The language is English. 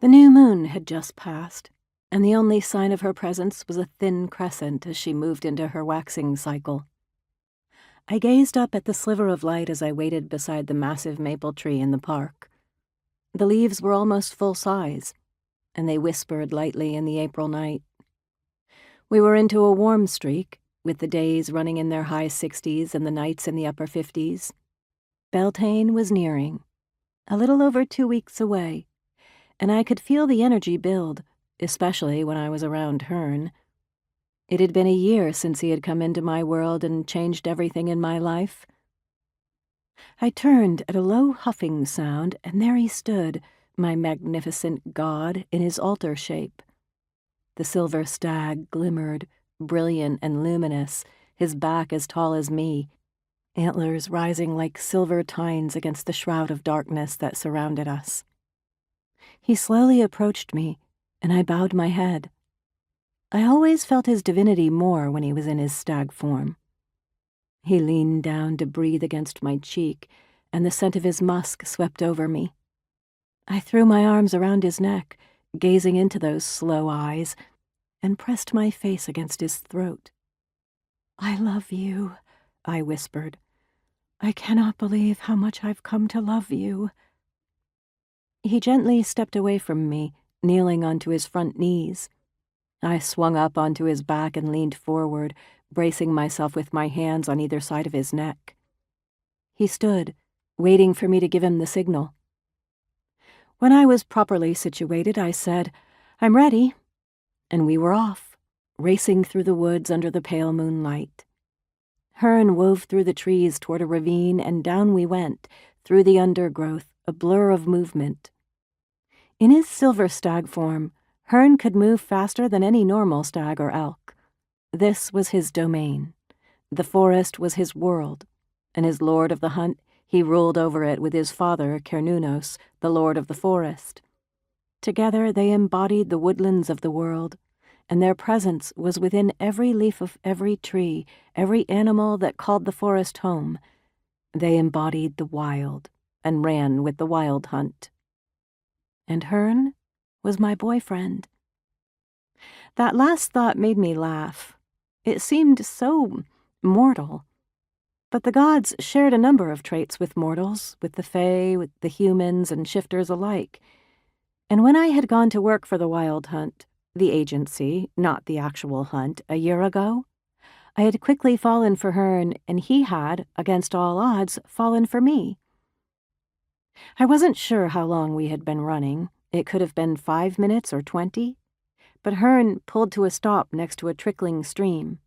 The new moon had just passed, and the only sign of her presence was a thin crescent as she moved into her waxing cycle. I gazed up at the sliver of light as I waited beside the massive maple tree in the park. The leaves were almost full size, and they whispered lightly in the April night. We were into a warm streak, with the days running in their high 60s and the nights in the upper 50s. Beltane was nearing, a little over 2 weeks away, and I could feel the energy build, especially when I was around Herne. It had been a year since he had come into my world and changed everything in my life. I turned at a low huffing sound, and there he stood, my magnificent god, in his altar shape. The Silver Stag glimmered, brilliant and luminous, his back as tall as me, antlers rising like silver tines against the shroud of darkness that surrounded us. He slowly approached me, and I bowed my head. I always felt his divinity more when he was in his stag form. He leaned down to breathe against my cheek, and the scent of his musk swept over me. I threw my arms around his neck, gazing into those slow eyes, and pressed my face against his throat. "I love you," I whispered. "I cannot believe how much I've come to love you." He gently stepped away from me, kneeling onto his front knees. I swung up onto his back and leaned forward, bracing myself with my hands on either side of his neck. He stood, waiting for me to give him the signal. When I was properly situated, I said, "I'm ready," and we were off, racing through the woods under the pale moonlight. Herne wove through the trees toward a ravine, and down we went, through the undergrowth, a blur of movement. In his silver stag form, Herne could move faster than any normal stag or elk. This was his domain. The forest was his world, and as lord of the hunt, he ruled over it with his father, Cernunnos, the lord of the forest. Together they embodied the woodlands of the world, and their presence was within every leaf of every tree, every animal that called the forest home. They embodied the wild, and ran with the wild hunt. And Herne was my boyfriend. That last thought made me laugh. It seemed so mortal. But the gods shared a number of traits with mortals, with the fae, with the humans, and shifters alike. And when I had gone to work for the Wild Hunt, the agency, not the actual hunt, a year ago, I had quickly fallen for Herne, and he had, against all odds, fallen for me. I wasn't sure how long we had been running. It could have been 5 minutes or 20. But Herne pulled to a stop next to a trickling stream.